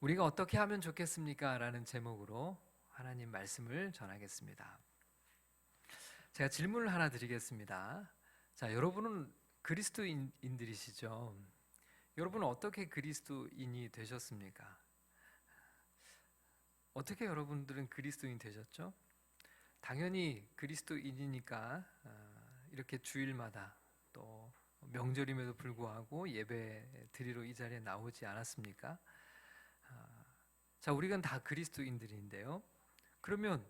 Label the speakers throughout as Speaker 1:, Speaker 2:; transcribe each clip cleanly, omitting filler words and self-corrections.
Speaker 1: 우리가 어떻게 하면 좋겠습니까? 라는 제목으로 하나님 말씀을 전하겠습니다. 제가 질문을 하나 드리겠습니다. 자, 여러분은 그리스도인들이시죠? 여러분은 어떻게 그리스도인이 되셨습니까? 어떻게 여러분들은 그리스도인 되셨죠? 당연히 그리스도인이니까 이렇게 주일마다 또 명절임에도 불구하고 예배 드리러 이 자리에 나오지 않았습니까? 자, 우리가 다 그리스도인들인데요. 그러면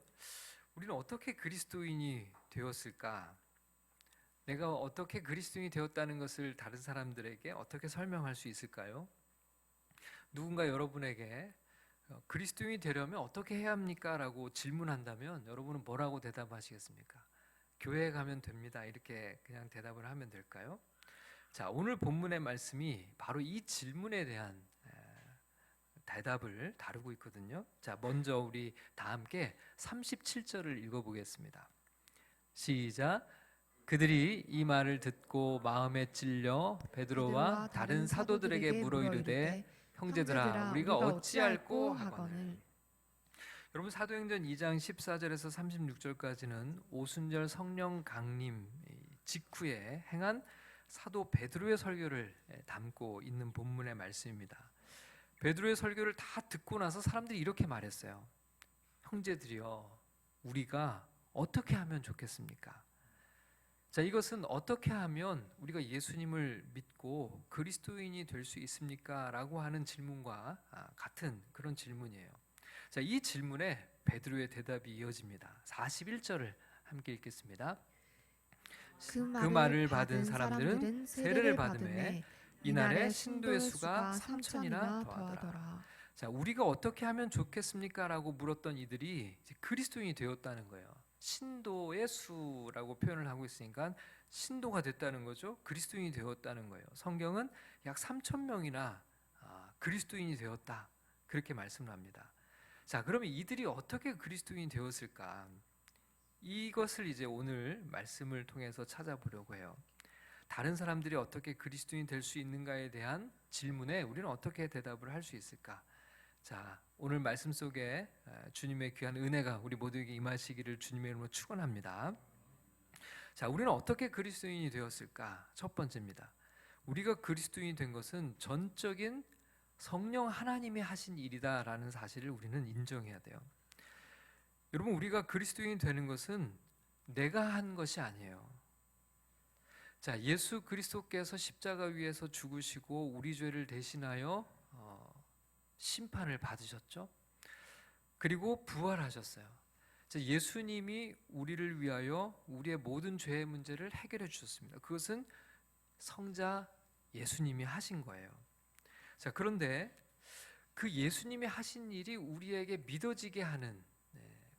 Speaker 1: 우리는 어떻게 그리스도인이 되었을까? 내가 어떻게 그리스도인이 되었다는 것을 다른 사람들에게 어떻게 설명할 수 있을까요? 누군가 여러분에게 그리스도인이 되려면 어떻게 해야 합니까? 라고 질문한다면 여러분은 뭐라고 대답하시겠습니까? 교회에 가면 됩니다. 이렇게 그냥 대답을 하면 될까요? 자, 오늘 본문의 말씀이 바로 이 질문에 대한 대답을 다루고 있거든요. 자, 먼저 우리 다 함께 37절을 읽어보겠습니다. 시작. 그들이 이 말을 듣고 마음에 찔려 베드로와 다른 사도들에게 물어 이르되 형제들아 우리가 어찌할꼬 하거늘. 여러분, 사도행전 2장 14절에서 36절까지는 오순절 성령 강림 직후에 행한 사도 베드로의 설교를 담고 있는 본문의 말씀입니다. 베드로의 설교를 다 듣고 나서 사람들이 이렇게 말했어요. 형제들이여, 우리가 어떻게 하면 좋겠습니까? 자, 이것은 어떻게 하면 우리가 예수님을 믿고 그리스도인이 될 수 있습니까? 라고 하는 질문과 같은 그런 질문이에요. 자, 이 질문에 베드로의 대답이 이어집니다. 41절을 함께 읽겠습니다.
Speaker 2: 그
Speaker 1: 말을 받은 사람들은 세례를 받음에 이날에 신도의 수가 3천이나 더하더라. 자, 우리가 어떻게 하면 좋겠습니까? 라고 물었던 이들이 이제 그리스도인이 되었다는 거예요. 신도의 수라고 표현을 하고 있으니까 신도가 됐다는 거죠. 그리스도인이 되었다는 거예요. 성경은 약 3천 명이나 그리스도인이 되었다, 그렇게 말씀을 합니다. 자, 그러면 이들이 어떻게 그리스도인이 되었을까? 이것을 이제 오늘 말씀을 통해서 찾아보려고 해요. 다른 사람들이 어떻게 그리스도인이 될 수 있는가에 대한 질문에 우리는 어떻게 대답을 할 수 있을까? 자, 오늘 말씀 속에 주님의 귀한 은혜가 우리 모두에게 임하시기를 주님의 이름으로 축원합니다. 자, 우리는 어떻게 그리스도인이 되었을까? 첫 번째입니다. 우리가 그리스도인이 된 것은 전적인 성령 하나님이 하신 일이다라는 사실을 우리는 인정해야 돼요. 여러분, 우리가 그리스도인이 되는 것은 내가 한 것이 아니에요. 자, 예수 그리스도께서 십자가 위에서 죽으시고 우리 죄를 대신하여 심판을 받으셨죠. 그리고 부활하셨어요. 자, 예수님이 우리를 위하여 우리의 모든 죄의 문제를 해결해 주셨습니다. 그것은 성자 예수님이 하신 거예요. 자, 그런데 그 예수님이 하신 일이 우리에게 믿어지게 하는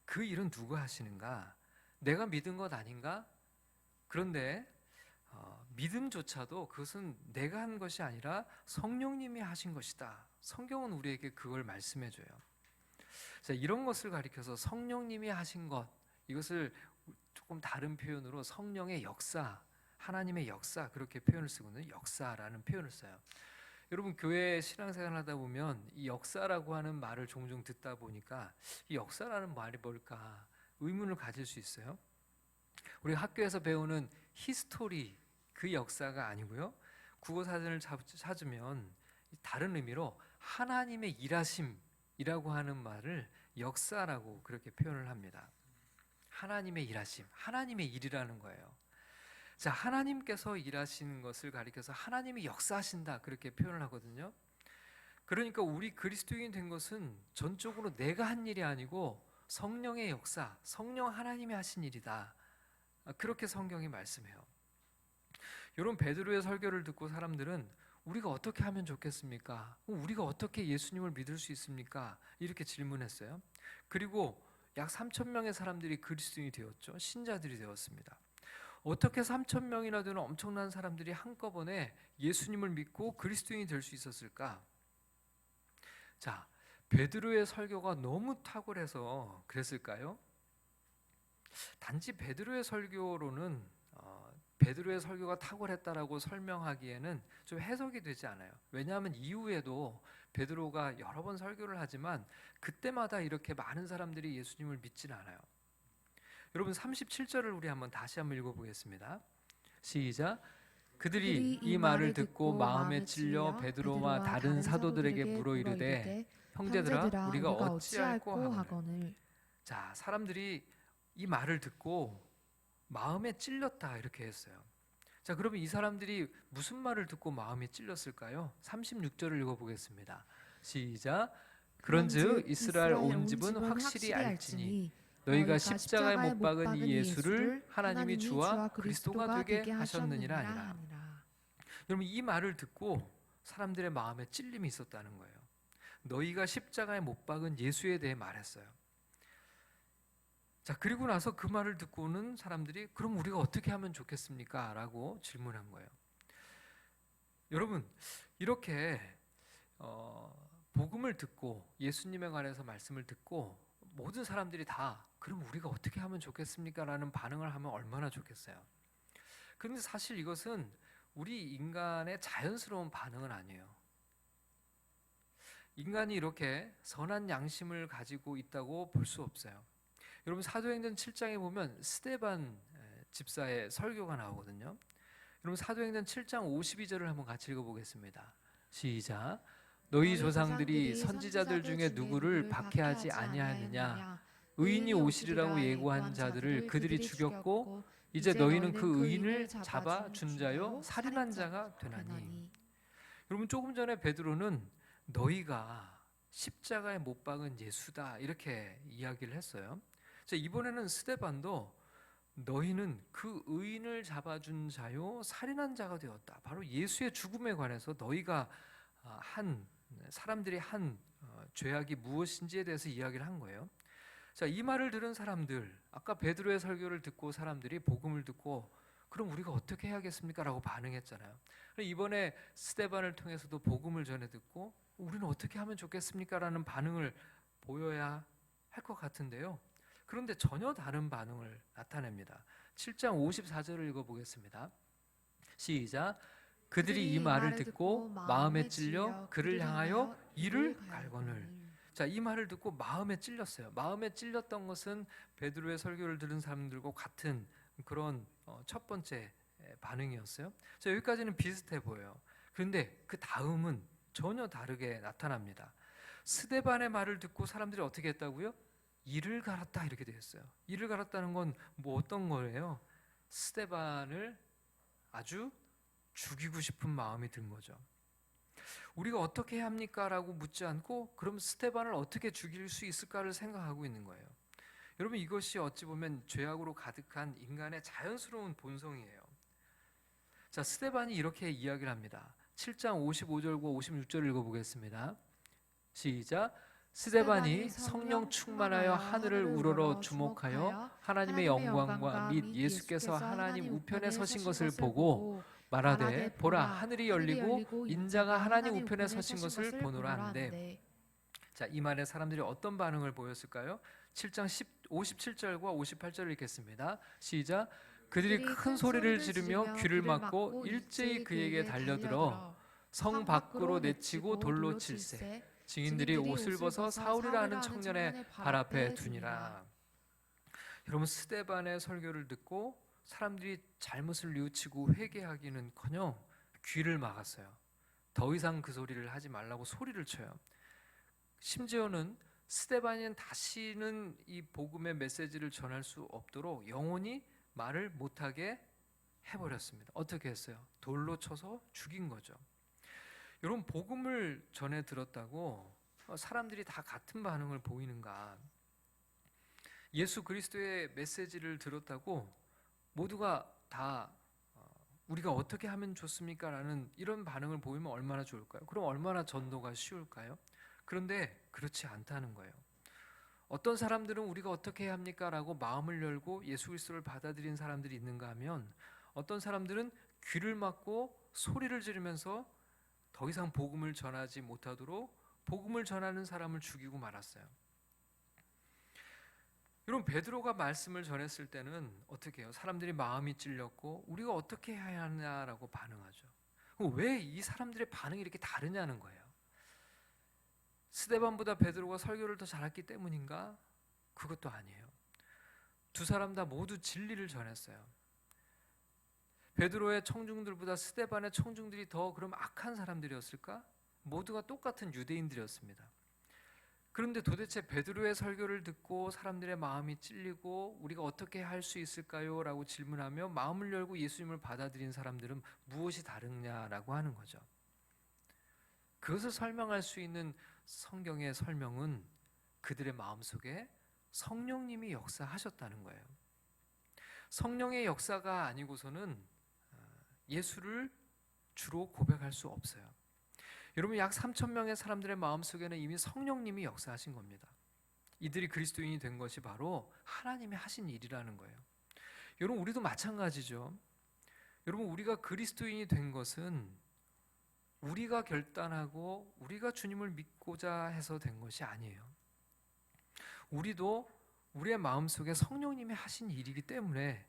Speaker 1: 그 일은 누가 하시는가? 내가 믿은 것 아닌가? 그런데 믿음조차도 그것은 내가 한 것이 아니라 성령님이 하신 것이다. 성경은 우리에게 그걸 말씀해 줘요. 자, 이런 것을 가리켜서 성령님이 하신 것, 이것을 조금 다른 표현으로 성령의 역사, 하나님의 역사, 그렇게 표현을 쓰거든요. 역사라는 표현을 써요. 여러분, 교회 신앙생활 하다 보면 이 역사라고 하는 말을 종종 듣다 보니까 이 역사라는 말이 뭘까 의문을 가질 수 있어요. 우리 학교에서 배우는 히스토리, 그 역사가 아니고요. 국어사전을 찾으면 다른 의미로 하나님의 일하심이라고 하는 말을 역사라고 그렇게 표현을 합니다. 하나님의 일하심, 하나님의 일이라는 거예요. 자, 하나님께서 일하시는 것을 가리켜서 하나님이 역사하신다, 그렇게 표현을 하거든요. 그러니까 우리 그리스도인이 된 것은 전적으로 내가 한 일이 아니고 성령의 역사, 성령 하나님이 하신 일이다, 그렇게 성경이 말씀해요. 여러분, 베드로의 설교를 듣고 사람들은 우리가 어떻게 하면 좋겠습니까? 우리가 어떻게 예수님을 믿을 수 있습니까? 이렇게 질문했어요. 그리고 약 3천 명의 사람들이 그리스도인이 되었죠. 신자들이 되었습니다. 어떻게 3천 명이나 되는 엄청난 사람들이 한꺼번에 예수님을 믿고 그리스도인이 될 수 있었을까? 자, 베드로의 설교가 너무 탁월해서 그랬을까요? 단지 베드로의 설교로는 베드로의 설교가 탁월했다라고 설명하기에는 좀 해석이 되지 않아요. 왜냐하면 이후에도 베드로가 여러 번 설교를 하지만 그때마다 이렇게 많은 사람들이 예수님을 믿지는 않아요. 여러분 37절을 우리 다시 한번 읽어보겠습니다. 시작. 그들이 이 말을 듣고 마음에 찔려 베드로와 다른 사도들에게 물어 이르되 형제들아 우리가 어찌할꼬 하거늘. 자, 사람들이 이 말을 듣고 마음에 찔렸다 이렇게 했어요. 자, 그러면 이 사람들이 무슨 말을 듣고 마음에 찔렸을까요? 36절을 읽어보겠습니다. 시작. 그런즉 이스라엘 온 집은 확실히 알지니 너희가 십자가에 못 박은 이 예수를 하나님이 주와 그리스도가 되게 하셨느니라 아니라. 여러분 이 말을 듣고 사람들의 마음에 찔림이 있었다는 거예요. 너희가 십자가에 못 박은 예수에 대해 말했어요. 자, 그리고 나서 그 말을 듣고는 사람들이 그럼 우리가 어떻게 하면 좋겠습니까? 라고 질문한 거예요. 여러분 이렇게 복음을 듣고 예수님에 관해서 말씀을 듣고 모든 사람들이 다 그럼 우리가 어떻게 하면 좋겠습니까? 라는 반응을 하면 얼마나 좋겠어요. 그런데 사실 이것은 우리 인간의 자연스러운 반응은 아니에요. 인간이 이렇게 선한 양심을 가지고 있다고 볼 수 없어요. 여러분 사도행전 7장에 보면 스데반 집사의 설교가 나오거든요. 여러분 사도행전 7장 52절을 한번 같이 읽어보겠습니다. 시작. 너희 조상들이 선지자들 중에 누구를 박해하지 아니하느냐 의인이 오시리라고 예고한 자들을 그들이 죽였고 이제 너희는 그 의인을 잡아 준 자요 살인한 자가 되나니. 여러분 조금 전에 베드로는 너희가 십자가에 못 박은 예수다 이렇게 이야기를 했어요. 자, 이번에는 스데반도 너희는 그 의인을 잡아준 자요 살인한 자가 되었다. 바로 예수의 죽음에 관해서 너희가 사람들이 한 죄악이 무엇인지에 대해서 이야기를 한 거예요. 자, 이 말을 들은 사람들, 아까 베드로의 설교를 듣고 사람들이 복음을 듣고 그럼 우리가 어떻게 해야겠습니까? 라고 반응했잖아요. 이번에 스데반을 통해서도 복음을 전해 듣고 우리는 어떻게 하면 좋겠습니까? 라는 반응을 보여야 할 것 같은데요. 그런데 전혀 다른 반응을 나타냅니다. 7장 54절을 읽어보겠습니다. 시작. 그들이 이 말을 듣고 마음에 찔려 그를 향하여 이를 갈거늘. 자, 이 말을 듣고 마음에 찔렸어요. 마음에 찔렸던 것은 베드로의 설교를 들은 사람들과 같은 그런 첫 번째 반응이었어요. 자, 여기까지는 비슷해 보여요. 그런데 그 다음은 전혀 다르게 나타납니다. 스데반의 말을 듣고 사람들이 어떻게 했다고요? 이를 갈았다 이렇게 되어 있어요. 이를 갈았다는 건 뭐 어떤 거예요? 스데반을 아주 죽이고 싶은 마음이 든 거죠. 우리가 어떻게 해야 합니까? 라고 묻지 않고 그럼 스데반을 어떻게 죽일 수 있을까를 생각하고 있는 거예요. 여러분 이것이 어찌 보면 죄악으로 가득한 인간의 자연스러운 본성이에요. 자, 스데반이 이렇게 이야기를 합니다. 7장 55절과 56절을 읽어보겠습니다. 시작. 스데반이 성령 충만하여 하늘을 우러러 주목하여 하나님의 영광과 및 예수께서 하나님 우편에 서신 것을 보고 말하되 보라 하늘이 열리고 인자가 하나님 우편에 서신 것을 보노라 한데. 자, 이 말에 사람들이 어떤 반응을 보였을까요? 7장 57절과 58절을 읽겠습니다. 시작. 그들이 큰 소리를 지르며 귀를 막고 일제히 그에게 달려들어 성 밖으로 내치고 돌로 칠세. 증인들이 옷을 벗어 사울이라 하는 청년의 발 앞에 두니라. 여러분 스데반의 설교를 듣고 사람들이 잘못을 뉘우치고 회개하기는커녕 귀를 막았어요. 더 이상 그 소리를 하지 말라고 소리를 쳐요. 심지어는 스데반은 다시는 이 복음의 메시지를 전할 수 없도록 영원히 말을 못하게 해버렸습니다. 어떻게 했어요? 돌로 쳐서 죽인 거죠. 여러분 복음을 전해 들었다고 사람들이 다 같은 반응을 보이는가? 예수 그리스도의 메시지를 들었다고 모두가 다 우리가 어떻게 하면 좋습니까? 라는 이런 반응을 보이면 얼마나 좋을까요? 그럼 얼마나 전도가 쉬울까요? 그런데 그렇지 않다는 거예요. 어떤 사람들은 우리가 어떻게 해야 합니까? 라고 마음을 열고 예수 그리스도를 받아들인 사람들이 있는가 하면 어떤 사람들은 귀를 막고 소리를 지르면서 더 이상 복음을 전하지 못하도록 복음을 전하는 사람을 죽이고 말았어요. 여러분, 베드로가 말씀을 전했을 때는 어떻게 해요? 사람들이 마음이 찔렸고 우리가 어떻게 해야 하냐라고 반응하죠. 왜 이 사람들의 반응이 이렇게 다르냐는 거예요. 스데반보다 베드로가 설교를 더 잘했기 때문인가? 그것도 아니에요. 두 사람 다 모두 진리를 전했어요. 베드로의 청중들보다 스데반의 청중들이 더 그럼 악한 사람들이었을까? 모두가 똑같은 유대인들이었습니다. 그런데 도대체 베드로의 설교를 듣고 사람들의 마음이 찔리고 우리가 어떻게 할 수 있을까요? 라고 질문하며 마음을 열고 예수님을 받아들인 사람들은 무엇이 다르냐라고 하는 거죠. 그것을 설명할 수 있는 성경의 설명은 그들의 마음속에 성령님이 역사하셨다는 거예요. 성령의 역사가 아니고서는 예수를 주로 고백할 수 없어요. 여러분, 약 3,000명의 사람들의 마음속에는 이미 성령님이 역사하신 겁니다. 이들이 그리스도인이 된 것이 바로 하나님이 하신 일이라는 거예요. 여러분, 우리도 마찬가지죠. 여러분, 우리가 그리스도인이 된 것은 우리가 결단하고 우리가 주님을 믿고자 해서 된 것이 아니에요. 우리도 우리의 마음속에 성령님이 하신 일이기 때문에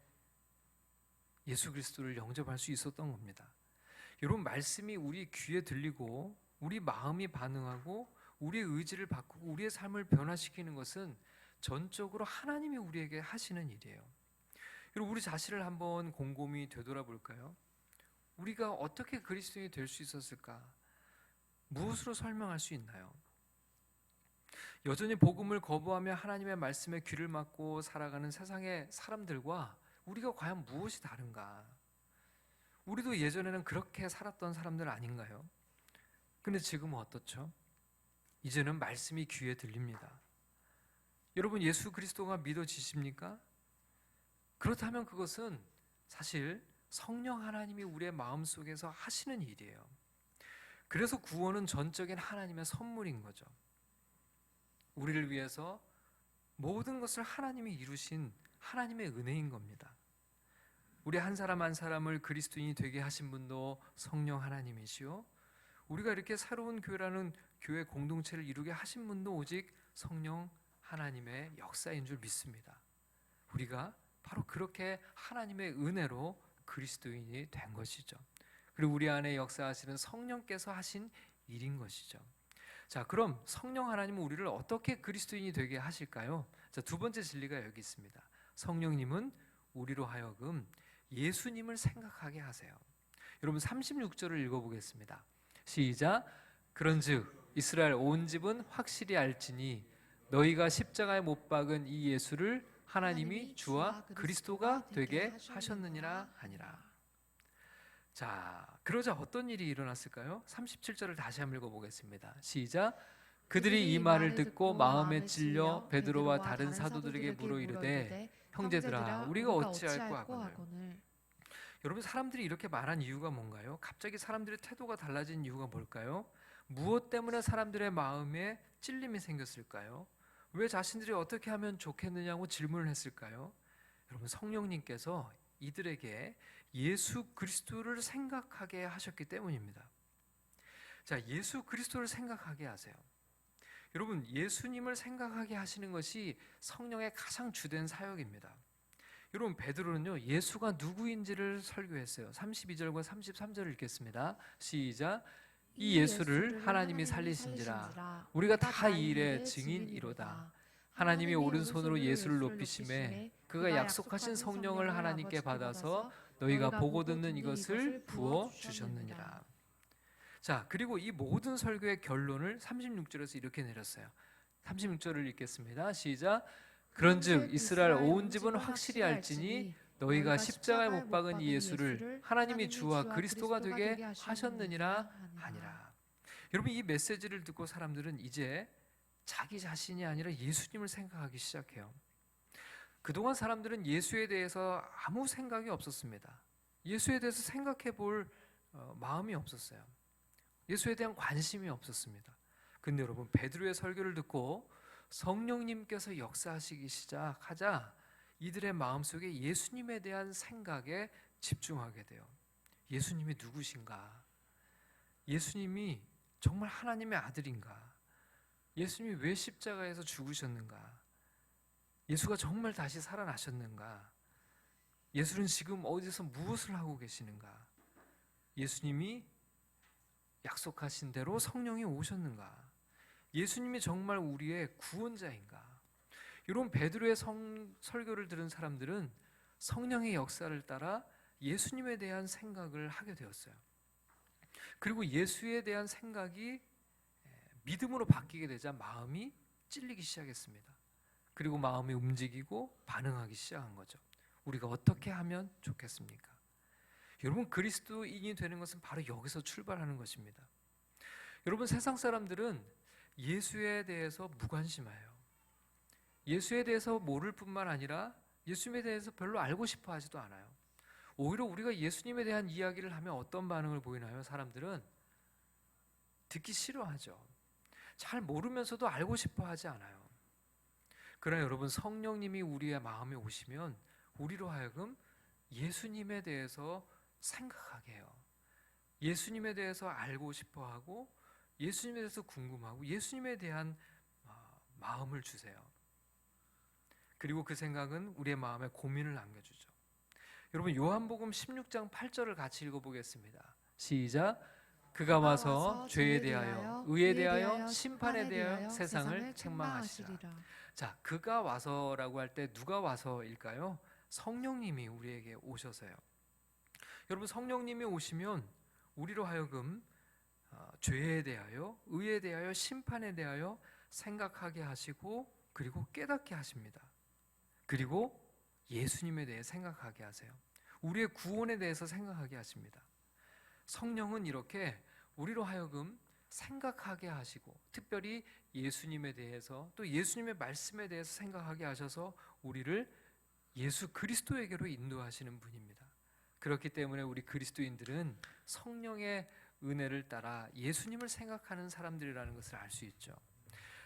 Speaker 1: 예수 그리스도를 영접할 수 있었던 겁니다. 여러분, 말씀이 우리 귀에 들리고 우리 마음이 반응하고 우리의 의지를 바꾸고 우리의 삶을 변화시키는 것은 전적으로 하나님이 우리에게 하시는 일이에요. 여러분, 우리 자신을 한번 곰곰이 되돌아볼까요? 우리가 어떻게 그리스도인이 될 수 있었을까? 무엇으로 설명할 수 있나요? 여전히 복음을 거부하며 하나님의 말씀에 귀를 막고 살아가는 세상의 사람들과 우리가 과연 무엇이 다른가? 우리도 예전에는 그렇게 살았던 사람들 아닌가요? 근데 지금은 어떻죠? 이제는 말씀이 귀에 들립니다. 여러분, 예수 그리스도가 믿어지십니까? 그렇다면 그것은 사실 성령 하나님이 우리의 마음속에서 하시는 일이에요. 그래서 구원은 전적인 하나님의 선물인 거죠. 우리를 위해서 모든 것을 하나님이 이루신 하나님의 은혜인 겁니다. 우리 한 사람 한 사람을 그리스도인이 되게 하신 분도 성령 하나님이시요, 우리가 이렇게 새로운 교회라는 교회 공동체를 이루게 하신 분도 오직 성령 하나님의 역사인 줄 믿습니다. 우리가 바로 그렇게 하나님의 은혜로 그리스도인이 된 것이죠. 그리고 우리 안에 역사하시는 성령께서 하신 일인 것이죠. 자, 그럼 성령 하나님은 우리를 어떻게 그리스도인이 되게 하실까요? 자, 두 번째 진리가 여기 있습니다. 성령님은 우리로 하여금 예수님을 생각하게 하세요. 여러분, 36절을 읽어보겠습니다. 시작. 그런즉 이스라엘 온 집은 확실히 알지니 너희가 십자가에 못 박은 이 예수를 하나님이 주와 그리스도가 되게 하셨느니라 하니라. 자, 그러자 어떤 일이 일어났을까요? 37절을 다시 한번 읽어보겠습니다. 시작. 그들이 이 말을 듣고 마음에 찔려 베드로와 다른 사도들에게 물어 이르되 형제들아, 우리가 어찌할꼬 하거늘. 여러분, 사람들이 이렇게 말한 이유가 뭔가요? 갑자기 사람들의 태도가 달라진 이유가 뭘까요? 무엇 때문에 사람들의 마음에 찔림이 생겼을까요? 왜 자신들이 어떻게 하면 좋겠느냐고 질문을 했을까요? 여러분, 성령님께서 이들에게 예수 그리스도를 생각하게 하셨기 때문입니다. 자, 예수 그리스도를 생각하게 하세요. 여러분, 예수님을 생각하게 하시는 것이 성령의 가장 주된 사역입니다. 여러분, 베드로는요, 예수가 누구인지를 설교했어요. 32절과 33절을 읽겠습니다. 시작. 이 예수를 하나님이 살리신지라 우리가 다 이 일의 증인이로다. 하나님이 오른손으로 예수를 높이심에 그가 약속하신 성령을 하나님께 받아서 너희가 보고 듣는 이것을 부어 주셨느니라. 자, 그리고 이 모든 설교의 결론을 36절에서 이렇게 내렸어요. 36절을 읽겠습니다. 시작. 그런즉 이스라엘 온 집은 확실히 알지니 너희가 십자가에 못 박은 이 예수를 하나님이 주와 그리스도가 되게 하셨느니라 하니라. 여러분, 이 메시지를 듣고 사람들은 이제 자기 자신이 아니라 예수님을 생각하기 시작해요. 그동안 사람들은 예수에 대해서 아무 생각이 없었습니다. 예수에 대해서 생각해 볼 마음이 없었어요. 예수에 대한 관심이 없었습니다. 근데 여러분, 베드로의 설교를 듣고 성령님께서 역사하시기 시작하자 이들의 마음속에 예수님에 대한 생각에 집중하게 돼요. 예수님이 누구신가? 예수님이 정말 하나님의 아들인가? 예수님이 왜 십자가에서 죽으셨는가? 예수가 정말 다시 살아나셨는가? 예수는 지금 어디서 무엇을 하고 계시는가? 예수님이 약속하신 대로 성령이 오셨는가? 예수님이 정말 우리의 구원자인가? 이런 베드로의 설교를 들은 사람들은 성령의 역사를 따라 예수님에 대한 생각을 하게 되었어요. 그리고 예수에 대한 생각이 믿음으로 바뀌게 되자 마음이 찔리기 시작했습니다. 그리고 마음이 움직이고 반응하기 시작한 거죠. 우리가 어떻게 하면 좋겠습니까? 여러분, 그리스도인이 되는 것은 바로 여기서 출발하는 것입니다. 여러분, 세상 사람들은 예수에 대해서 무관심해요. 예수에 대해서 모를 뿐만 아니라 예수님에 대해서 별로 알고 싶어 하지도 않아요. 오히려 우리가 예수님에 대한 이야기를 하면 어떤 반응을 보이나요? 사람들은 듣기 싫어하죠. 잘 모르면서도 알고 싶어 하지 않아요. 그러나 여러분, 성령님이 우리의 마음에 오시면 우리로 하여금 예수님에 대해서 생각하게 해요. 예수님에 대해서 알고 싶어 하고 예수님에 대해서 궁금하고 예수님에 대한 마음을 주세요. 그리고 그 생각은 우리의 마음에 고민을 남겨주죠. 여러분, 요한복음 16장 8절을 같이 읽어보겠습니다. 시작. 그가 와서 죄에 대하여 의에 대하여 심판에 대하여 세상을 책망하시리라. 자, 그가 와서라고 할 때 누가 와서일까요? 성령님이 우리에게 오셔서요. 여러분, 성령님이 오시면 우리로 하여금 죄에 대하여 의에 대하여 심판에 대하여 생각하게 하시고 그리고 깨닫게 하십니다. 그리고 예수님에 대해 생각하게 하세요. 우리의 구원에 대해서 생각하게 하십니다. 성령은 이렇게 우리로 하여금 생각하게 하시고 특별히 예수님에 대해서 또 예수님의 말씀에 대해서 생각하게 하셔서 우리를 예수 그리스도에게로 인도하시는 분입니다. 그렇기 때문에 우리 그리스도인들은 성령의 은혜를 따라 예수님을 생각하는 사람들이라는 것을 알 수 있죠.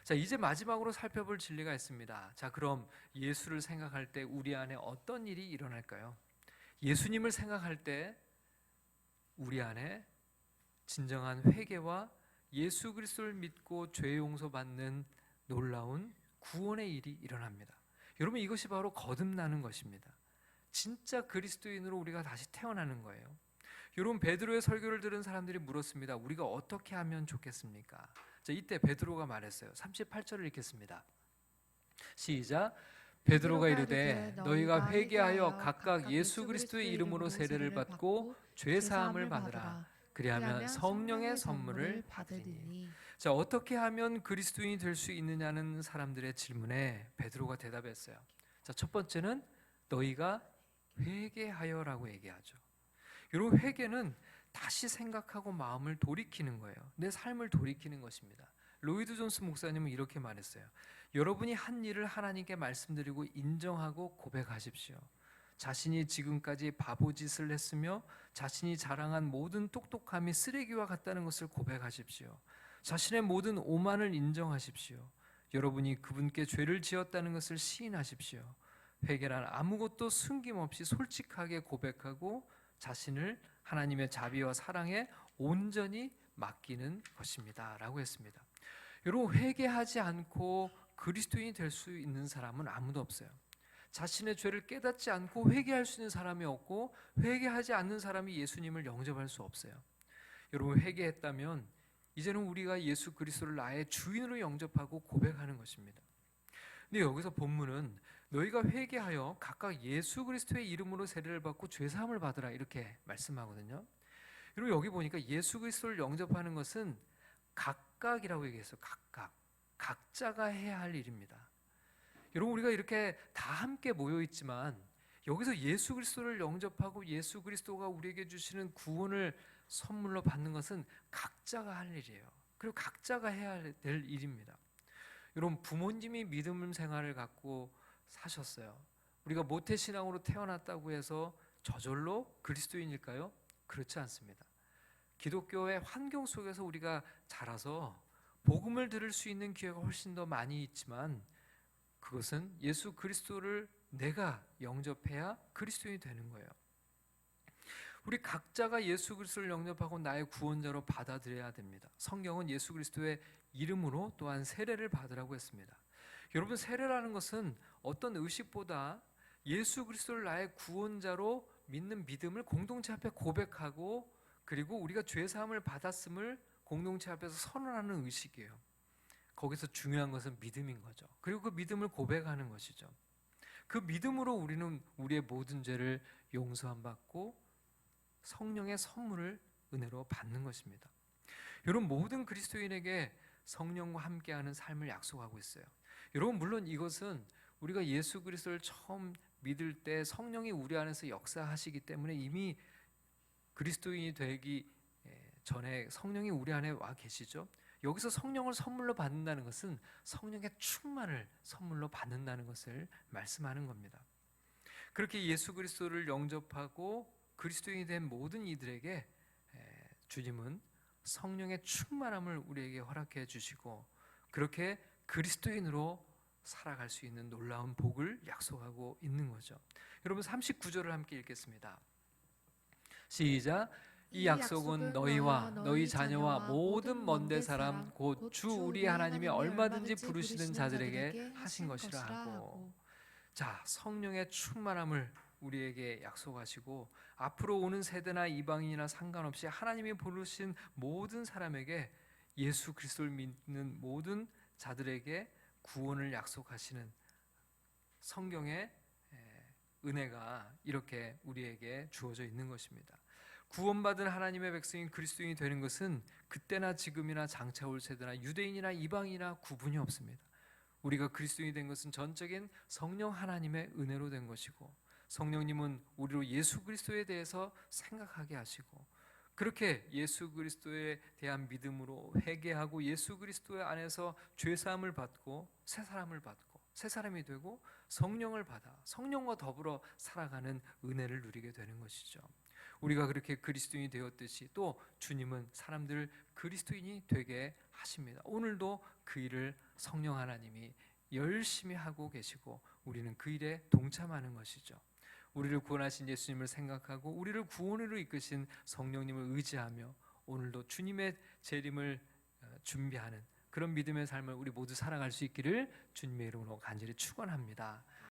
Speaker 1: 자, 이제 마지막으로 살펴볼 진리가 있습니다. 자, 그럼 예수를 생각할 때 우리 안에 어떤 일이 일어날까요? 예수님을 생각할 때 우리 안에 진정한 회개와 예수 그리스도를 믿고 죄 용서받는 놀라운 구원의 일이 일어납니다. 여러분, 이것이 바로 거듭나는 것입니다. 진짜 그리스도인으로 우리가 다시 태어나는 거예요. 여러분, 베드로의 설교를 들은 사람들이 물었습니다. 우리가 어떻게 하면 좋겠습니까? 자, 이때 베드로가 말했어요. 38절을 읽겠습니다. 시작. 베드로가 이르되 너희가 회개하여 각각 예수 그리스도의 이름으로 세례를 받고 죄 사함을 받으라. 그리하면 성령의 선물을 받으리니. 자, 어떻게 하면 그리스도인이 될 수 있느냐는 사람들의 질문에 베드로가 대답했어요. 자, 첫 번째는 너희가 회개하여라고 얘기하죠. 여러분, 회개는 다시 생각하고 마음을 돌이키는 거예요. 내 삶을 돌이키는 것입니다. 로이드 존스 목사님은 이렇게 말했어요. 여러분이 한 일을 하나님께 말씀드리고 인정하고 고백하십시오. 자신이 지금까지 바보짓을 했으며 자신이 자랑한 모든 똑똑함이 쓰레기와 같다는 것을 고백하십시오. 자신의 모든 오만을 인정하십시오. 여러분이 그분께 죄를 지었다는 것을 시인하십시오. 회개란 아무것도 숨김없이 솔직하게 고백하고 자신을 하나님의 자비와 사랑에 온전히 맡기는 것입니다 라고 했습니다. 여러분, 회개하지 않고 그리스도인이 될 수 있는 사람은 아무도 없어요. 자신의 죄를 깨닫지 않고 회개할 수 있는 사람이 없고 회개하지 않는 사람이 예수님을 영접할 수 없어요. 여러분, 회개했다면 이제는 우리가 예수 그리스도를 나의 주인으로 영접하고 고백하는 것입니다. 근데 여기서 본문은 너희가 회개하여 각각 예수 그리스도의 이름으로 세례를 받고 죄 사함을 받으라 이렇게 말씀하거든요. 그리고 여기 보니까 예수 그리스도를 영접하는 것은 각각이라고 얘기했어요. 각자가 해야 할 일입니다. 여러분, 우리가 이렇게 다 함께 모여 있지만 여기서 예수 그리스도를 영접하고 예수 그리스도가 우리에게 주시는 구원을 선물로 받는 것은 각자가 할 일이에요. 그리고 각자가 해야 될 일입니다. 여러분, 부모님이 믿음 생활을 갖고 사셨어요. 우리가 모태신앙으로 태어났다고 해서 저절로 그리스도인일까요? 그렇지 않습니다. 기독교의 환경 속에서 우리가 자라서 복음을 들을 수 있는 기회가 훨씬 더 많이 있지만 그것은 예수 그리스도를 내가 영접해야 그리스도인이 되는 거예요. 우리 각자가 예수 그리스도를 영접하고 나의 구원자로 받아들여야 됩니다. 성경은 예수 그리스도의 이름으로 또한 세례를 받으라고 했습니다. 여러분, 세례라는 것은 어떤 의식보다 예수 그리스도를 나의 구원자로 믿는 믿음을 공동체 앞에 고백하고, 그리고 우리가 죄 사함을 받았음을 공동체 앞에서 선언하는 의식이에요. 거기서 중요한 것은 믿음인 거죠. 그리고 그 믿음을 고백하는 것이죠. 그 믿음으로 우리는 우리의 모든 죄를 용서함 받고 성령의 선물을 은혜로 받는 것입니다. 여러분, 모든 그리스도인에게 성령과 함께하는 삶을 약속하고 있어요. 여러분, 물론 이것은 우리가 예수 그리스도를 처음 믿을 때 성령이 우리 안에서 역사하시기 때문에 이미 그리스도인이 되기 전에 성령이 우리 안에 와 계시죠. 여기서 성령을 선물로 받는다는 것은 성령의 충만을 선물로 받는다는 것을 말씀하는 겁니다. 그렇게 예수 그리스도를 영접하고 그리스도인이 된 모든 이들에게 주님은 성령의 충만함을 우리에게 허락해 주시고, 그렇게 그리스도인으로 살아갈 수 있는 놀라운 복을 약속하고 있는 거죠. 여러분, 39절을 함께 읽겠습니다. 시작. 이 약속은 너희와 너희 자녀와 모든 먼데 사람 곧 주 우리 하나님이 얼마든지 부르시는 자들에게 하신 것이라 하고. 자, 성령의 충만함을 우리에게 약속하시고, 앞으로 오는 세대나 이방인이나 상관없이 하나님이 부르신 모든 사람에게, 예수 그리스도를 믿는 모든 자들에게 구원을 약속하시는 성경의 은혜가 이렇게 우리에게 주어져 있는 것입니다. 구원받은 하나님의 백성인 그리스도인이 되는 것은 그때나 지금이나 장차 올 세대나 유대인이나 이방인이나 구분이 없습니다. 우리가 그리스도인이 된 것은 전적인 성령 하나님의 은혜로 된 것이고, 성령님은 우리로 예수 그리스도에 대해서 생각하게 하시고, 그렇게 예수 그리스도에 대한 믿음으로 회개하고 예수 그리스도의 안에서 죄사함을 받고 새 사람을 받고 새 사람이 되고 성령을 받아 성령과 더불어 살아가는 은혜를 누리게 되는 것이죠. 우리가 그렇게 그리스도인이 되었듯이 또 주님은 사람들을 그리스도인이 되게 하십니다. 오늘도 그 일을 성령 하나님이 열심히 하고 계시고 우리는 그 일에 동참하는 것이죠. 우리를 구원하신 예수님을 생각하고 우리를 구원으로 이끄신 성령님을 의지하며 오늘도 주님의 재림을 준비하는 그런 믿음의 삶을 우리 모두 살아갈 수 있기를 주님의 이름으로 간절히 축원합니다.